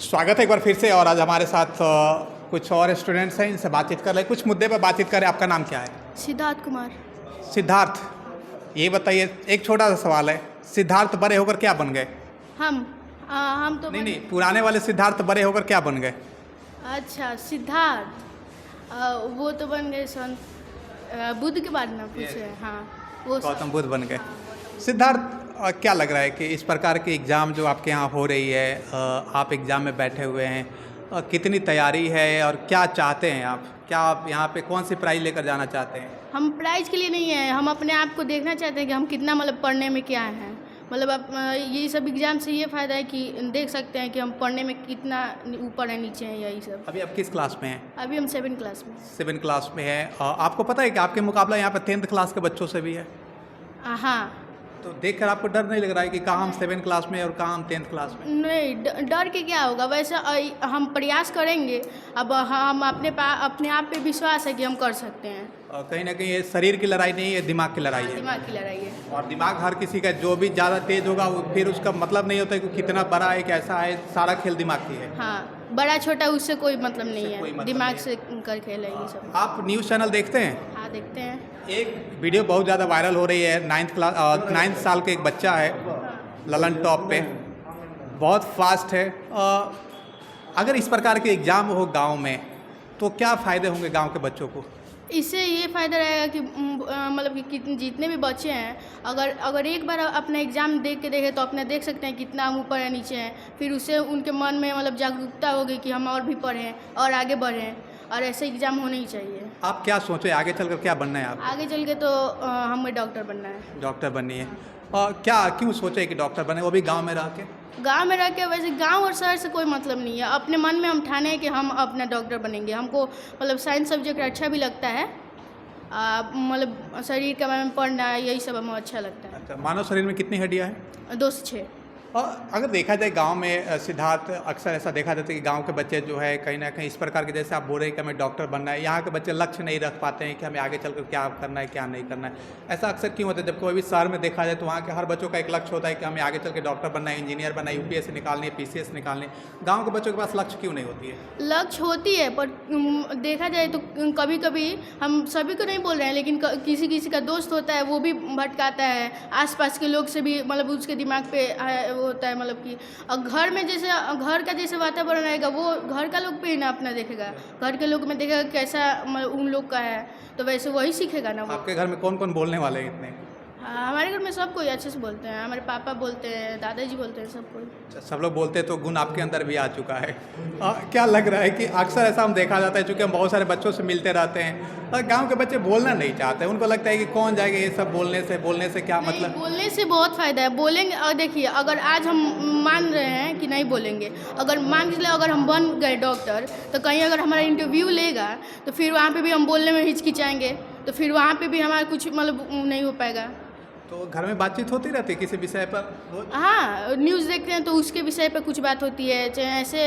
स्वागत है एक बार फिर से। और आज हमारे साथ कुछ और स्टूडेंट्स हैं, इनसे बातचीत कर रहे हैं, कुछ मुद्दे पर बातचीत करें। आपका नाम क्या है? सिद्धार्थ कुमार। सिद्धार्थ, ये बताइए, एक छोटा सा सवाल है, सिद्धार्थ बड़े होकर क्या बन गए? हम तो नहीं, पुराने वाले सिद्धार्थ बड़े होकर क्या बन गए? अच्छा, सिद्धार्थ वो तो बन गए संत बुद्ध के बारे में पूछे। हाँ, वो गौतम बुद्ध बन गए। सिद्धार्थ, क्या लग रहा है कि इस प्रकार की एग्ज़ाम जो आपके यहाँ हो रही है, आप एग्ज़ाम में बैठे हुए हैं, कितनी तैयारी है और क्या चाहते हैं आप? क्या आप यहाँ पे कौन सी प्राइज़ लेकर जाना चाहते हैं? हम प्राइज के लिए नहीं है, हम अपने आप को देखना चाहते हैं कि हम कितना पढ़ने में क्या है। आप ये सब एग्ज़ाम से ये फ़ायदा है कि देख सकते हैं कि हम पढ़ने में कितना ऊपर है नीचे है, यही सब। अभी आप किस क्लास में हैं? अभी हम 7 क्लास में। 7 क्लास में है। आपको पता है कि आपके मुकाबला यहाँ पर 10th क्लास के बच्चों से भी है? हाँ। तो देखकर आपको डर नहीं लग रहा है कि कहाँ हम 7 क्लास में और कहाँ हम 10th क्लास में? नहीं, डर के क्या होगा, वैसे हम प्रयास करेंगे। अब हम अपने आप पे विश्वास है कि हम कर सकते हैं। और कहीं ना कहीं ये शरीर की लड़ाई नहीं है, दिमाग की लड़ाई है। दिमाग की लड़ाई है। और दिमाग हर किसी का, जो भी ज़्यादा तेज होगा वो फिर उसका मतलब नहीं होता है कि कितना बड़ा है, कैसा है, सारा खेल दिमाग की है। हाँ, बड़ा छोटा उससे कोई मतलब नहीं है, मतलब दिमाग से कर खेल है ये सब। आप न्यूज़ चैनल देखते हैं? हाँ, देखते हैं। एक वीडियो बहुत ज़्यादा वायरल हो रही है, 9th साल के एक बच्चा है, ललन टॉप पे, बहुत फास्ट है। अगर इस प्रकार के एग्ज़ाम हो गांव में तो क्या फ़ायदे होंगे गांव के बच्चों को? इससे ये फ़ायदा रहेगा कि जितने भी बच्चे हैं, अगर एक बार अपना एग्ज़ाम देख के देखें तो अपने देख सकते हैं कितना हम ऊपर है नीचे हैं। फिर उससे उनके मन में जागरूकता होगी कि हम और भी पढ़ें और आगे बढ़ें, और ऐसे एग्ज़ाम होने ही चाहिए। आप क्या सोचे आगे चलकर क्या बनना है आप? आगे चल के तो हमें डॉक्टर बनना है। डॉक्टर बननी है। और क्यों सोचे कि डॉक्टर बने, वो भी गांव में रह के? गांव में रह के वैसे गांव और शहर से कोई मतलब नहीं है, अपने मन में हम ठाने हैं कि हम अपना डॉक्टर बनेंगे। हमको साइंस सब्जेक्ट अच्छा भी लगता है, शरीर के बारे में पढ़ना, यही सब हमें अच्छा लगता है। अच्छा, मानव शरीर में कितनी हड्डियाँ हैं? 2 से 6। और अगर देखा जाए गांव में सिद्धार्थ, अक्सर ऐसा देखा जाता है कि गांव के बच्चे जो है कहीं ना कहीं इस प्रकार के, जैसे आप बोल रहे हैं कि हमें डॉक्टर बनना है, यहाँ के बच्चे लक्ष्य नहीं रख पाते हैं कि हमें आगे चलकर क्या करना है क्या नहीं करना है। ऐसा अक्सर क्यों होता है? जब कोई भी शहर में देखा जाए तो वहाँ के हर बच्चों का एक लक्ष्य होता है कि हमें आगे चल के डॉक्टर बनना है, इंजीनियर बनना है, UPSC निकालनी है, PCS निकालनी है। गाँव के बच्चों के पास लक्ष्य क्यों नहीं होती है? लक्ष्य होती है, पर देखा जाए तो कभी कभी, हम सभी को नहीं बोल रहे हैं, लेकिन किसी किसी का दोस्त होता है, वो भी भटकाता है। आसपास के लोग से भी उसके दिमाग पे होता है, कि घर में जैसे घर का जैसे वातावरण रहेगा, वो घर का लोग पे ही ना अपना देखेगा, घर के लोग में देखेगा कैसा उन लोग का है, तो वैसे वही सीखेगा ना वो। आपके घर में कौन कौन बोलने वाले हैं इतने? हमारे घर में सब कोई अच्छे से बोलते हैं, हमारे पापा बोलते हैं, दादाजी बोलते हैं, सब कोई। सब लोग बोलते हैं तो गुण आपके अंदर भी आ चुका है। क्या लग रहा है कि अक्सर ऐसा हम देखा जाता है, चूँकि हम बहुत सारे बच्चों से मिलते रहते हैं, और गांव के बच्चे बोलना नहीं चाहते, उनको लगता है कि कौन जाएगा ये सब बोलने से क्या मतलब? बोलने से बहुत फ़ायदा है, बोलेंगे। और देखिए, अगर आज हम मान रहे हैं कि नहीं बोलेंगे, अगर मान के चलिए अगर हम बन गए डॉक्टर, तो कहीं अगर हमारा इंटरव्यू लेगा तो फिर वहाँ पे भी हम बोलने में हिचकिचाएंगे, तो फिर वहाँ पे भी हमारा कुछ नहीं हो पाएगा। तो घर में बातचीत होती रहती है किसी विषय पर? हाँ, न्यूज़ देखते हैं तो उसके विषय पर कुछ बात होती है, चाहे ऐसे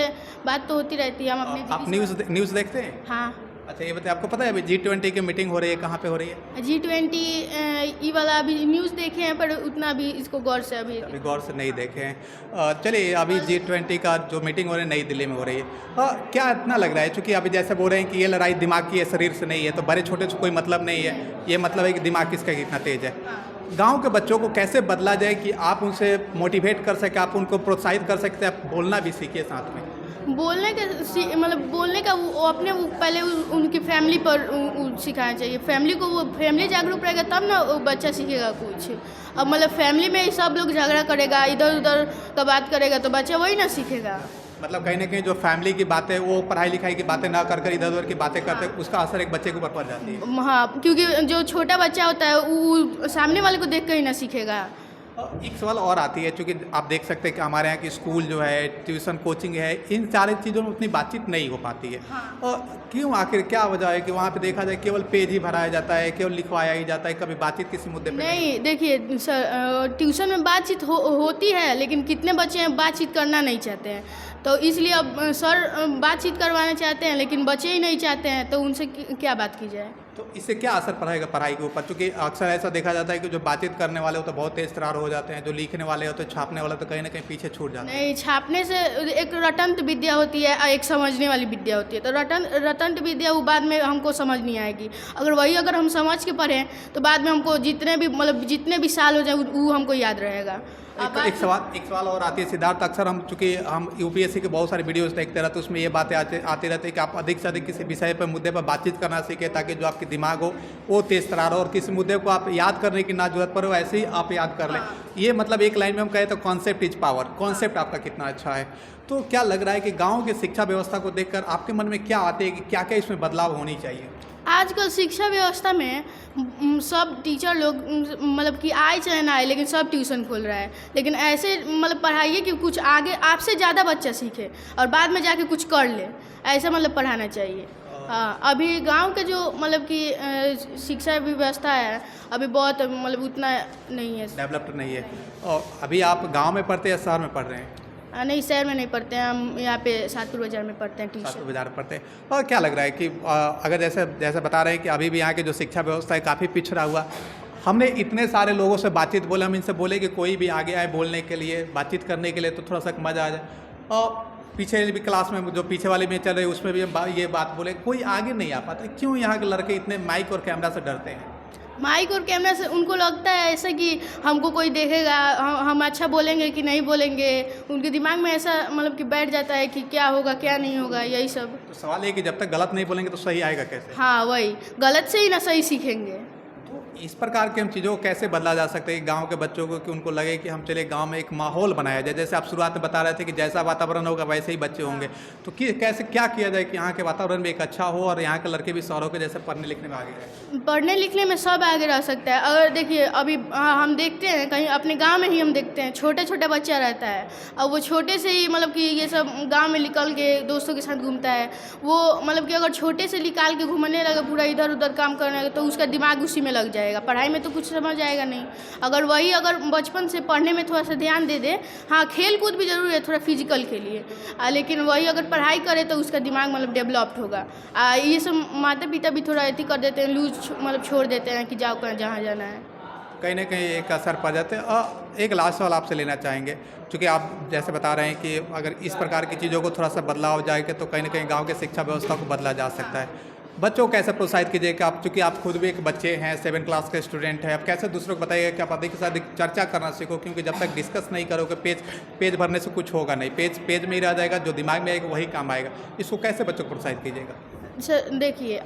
बात तो होती रहती है। हम अपने आप न्यूज़ देखते हैं? हाँ। अच्छा, ये बताइए, आपको पता है अभी G20 की मीटिंग हो रही है, कहाँ पे हो रही है? G20 ये वाला अभी न्यूज़ देखे हैं, पर उतना भी इसको गौर से अभी गौर से नहीं देखे हैं। चलिए, अभी G20 का जो मीटिंग हो रही है नई दिल्ली में हो रही है, क्या इतना लग रहा है, चूँकि अभी जैसे बोल रहे हैं कि ये लड़ाई दिमाग की है, शरीर से नहीं है, तो बड़े छोटे से कोई मतलब नहीं है, ये मतलब है कि दिमाग किसका कितना तेज है। गांव के बच्चों को कैसे बदला जाए कि आप उनसे मोटिवेट कर सकें, आप उनको प्रोत्साहित कर सकते हैं, आप बोलना भी सीखिए साथ में? बोलने का वो अपने पहले उनकी फैमिली पर सिखाना चाहिए। फैमिली जागरूक रहेगा तब ना वो बच्चा सीखेगा कुछ। अब फैमिली में सब लोग झगड़ा करेगा, इधर उधर का बात करेगा, तो बच्चा वही ना सीखेगा। कहीं ना कहीं जो फैमिली की बातें, वो पढ़ाई लिखाई की बातें ना कर इधर उधर की बातें करते हैं, उसका असर एक बच्चे के ऊपर पड़ जाती है। हाँ, क्योंकि जो छोटा बच्चा होता है वो सामने वाले को देख कर ही ना सीखेगा। एक सवाल और आती है, चूँकि आप देख सकते हैं कि हमारे यहाँ की स्कूल जो है, ट्यूशन कोचिंग है, इन सारी चीज़ों में उतनी बातचीत नहीं हो पाती है। हाँ। और क्यों, आखिर क्या वजह है कि वहाँ पे देखा जाए केवल पेज ही भराया जाता है, केवल लिखवाया ही जाता है, कभी बातचीत किसी मुद्दे पे नहीं। देखिए ट्यूशन में बातचीत होती है, लेकिन कितने बच्चे हैं बातचीत करना नहीं चाहते हैं, तो इसलिए अब सर बातचीत करवाना चाहते हैं, लेकिन बच्चे ही नहीं चाहते हैं, तो उनसे क्या बात की जाए? तो इससे क्या असर पड़ेगा पढ़ाई के ऊपर? क्योंकि अक्सर ऐसा देखा जाता है कि जो बातचीत करने वाले होते हैं बहुत तेज तर्रार हो जाते हैं, जो लिखने वाले होते हैं, छापने वाले तो कहीं ना कहीं पीछे छूट जाते हैं। नहीं, छापने से एक रटंत विद्या होती है और एक समझने वाली विद्या होती है। तो रटंत विद्या वो बाद में हमको समझ नहीं आएगी। अगर हम समझ के पढ़ें तो बाद में हमको जितने भी साल हो जाए वो हमको याद रहेगा। एक सवाल और आती है सिद्धार्थ, अक्सर चूंकि हम यूपीएससी के बहुत सारे वीडियोस देखते रहते हैं, उसमें ये बातें आती रहती है कि आप अधिक से अधिक किसी विषय पर मुद्दे पर बातचीत करना सीखें ताकि जो आपके दिमाग हो वो तेज तर्रार हो और किसी मुद्दे को आप याद करने की ना जरूरत पड़े ऐसे ही आप याद कर लें। ये मतलब एक लाइन में हम कहें तो कॉन्सेप्ट इज पावर। कॉन्सेप्ट आपका कितना अच्छा है। तो क्या लग रहा है कि गाँव की शिक्षा व्यवस्था को देखकर आपके मन में क्या आते हैं कि क्या क्या इसमें बदलाव होनी चाहिए? आजकल शिक्षा व्यवस्था में सब टीचर लोग मतलब कि आए चाहे ना आए लेकिन सब ट्यूशन खोल रहा है। लेकिन ऐसे मतलब पढ़ाइए कि कुछ आगे आपसे ज़्यादा बच्चा सीखे और बाद में जाके कुछ कर ले, ऐसा मतलब पढ़ाना चाहिए। हाँ, अभी गांव के जो मतलब कि शिक्षा व्यवस्था है अभी बहुत मतलब उतना नहीं है, डेवलप्ड नहीं है। और अभी आप गाँव में पढ़ते हैं या शहर में पढ़ रहे हैं? नहीं, शहर में नहीं पढ़ते हैं, हम यहाँ पे सातपुर बाज़ार में पढ़ते हैं सातपुर ट्यूशन। बाजार में पढ़ते हैं। और क्या लग रहा है कि अगर जैसे बता रहे हैं कि अभी भी यहाँ की जो शिक्षा व्यवस्था है काफ़ी पिछड़ा हुआ, हमने इतने सारे लोगों से बातचीत बोले, हम इनसे बोले कि कोई भी आगे आए बोलने के लिए, बातचीत करने के लिए तो थोड़ा सा मज़ा आ जाए। और पीछे भी क्लास में जो पीछे वाले में चल रहे उसमें भी हम ये बात बोले, कोई आगे नहीं आ पाता। क्यों यहाँ के लड़के इतने माइक और कैमरा से डरते हैं? माइक और कैमरा से उनको लगता है ऐसा कि हमको कोई देखेगा, हम अच्छा बोलेंगे कि नहीं बोलेंगे, उनके दिमाग में ऐसा मतलब कि बैठ जाता है कि क्या होगा क्या नहीं होगा, यही सब। तो सवाल ये कि जब तक गलत नहीं बोलेंगे तो सही आएगा कैसे? हाँ, वही गलत से ही ना सही सीखेंगे। तो इस प्रकार के हम चीज़ों को कैसे बदला जा सकते हैं गांव के बच्चों को कि उनको लगे कि हम चले गांव में एक माहौल बनाया जाए? जैसे आप शुरुआत में बता रहे थे कि जैसा वातावरण होगा वैसे ही बच्चे होंगे, तो कैसे क्या किया जाए कि यहाँ के वातावरण भी एक अच्छा हो और यहाँ के लड़के भी शहरों के जैसे पढ़ने लिखने में आगे रहें? पढ़ने लिखने में सब आगे रह सकता है। अगर देखिए अभी हम देखते हैं कहीं अपने गांव में ही हम देखते हैं छोटे छोटे बच्चा रहता है और वो छोटे से ही मतलब कि ये सब गांव में निकल के दोस्तों के साथ घूमता है। वो मतलब कि अगर छोटे से निकाल के घूमने लगे, पूरा इधर उधर काम करने लगे, तो उसका दिमाग उसी में लग जाएगा, पढ़ाई में तो कुछ समझ आएगा नहीं। अगर बचपन से पढ़ने में थोड़ा सा ध्यान दे दे, हाँ खेल कूद भी जरूरी है थोड़ा फिजिकल के लिए, लेकिन वही अगर पढ़ाई करे तो उसका दिमाग मतलब डेवलप्ड होगा। ये सब माता पिता भी थोड़ा ऐसी कर देते हैं, लूज मतलब छोड़ देते हैं कि जाओ कहीं जहाँ जाना है, कहीं ना कहीं एक असर पड़ जाते हैं। और एक लास्ट सवाल आपसे लेना चाहेंगे, क्योंकि आप जैसे बता रहे हैं कि अगर इस प्रकार की चीज़ों को थोड़ा सा बदलाव जाएगा तो कहीं ना कहीं गांव के शिक्षा व्यवस्था को बदला जा सकता है। बच्चों को कैसे प्रोत्साहित कीजिए कि आप, चूँकि आप खुद भी एक बच्चे हैं, 7 क्लास के स्टूडेंट हैं, आप कैसे दूसरों को बताइएगा कि आप अधिक से अधिक चर्चा करना सीखो? क्योंकि जब तक डिस्कस नहीं करोगे पेज भरने से कुछ होगा नहीं, पेज में ही रह जाएगा, जो दिमाग में आएगा वही काम आएगा। इसको कैसे बच्चों को प्रोत्साहित कीजिएगा? सर देखिए,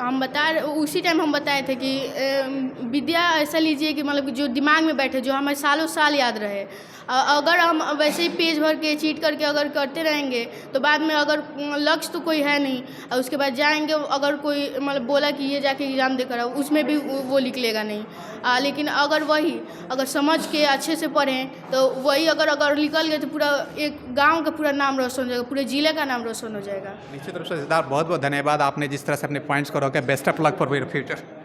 उसी टाइम हम बताए थे कि विद्या ऐसा लीजिए कि मतलब जो दिमाग में बैठे, जो हमें सालों साल याद रहे। अगर हम वैसे ही पेज भर के चीट करके अगर करते रहेंगे तो बाद में अगर लक्ष्य तो कोई है नहीं और उसके बाद जाएंगे, अगर कोई मतलब बोला कि ये जाके एग्ज़ाम देकर आओ, उसमें भी वो निकलेगा नहीं। लेकिन अगर समझ के अच्छे से पढ़ें तो वही अगर निकल गए तो पूरा एक गांव का पूरा नाम रोशन हो जाएगा, पूरे ज़िले का नाम रोशन हो जाएगा। निश्चित रूप से सिद्धार्थ, बहुत बहुत धन्यवाद। आपने जिस तरह से अपने पॉइंट्स को रखा, best of luck for your future.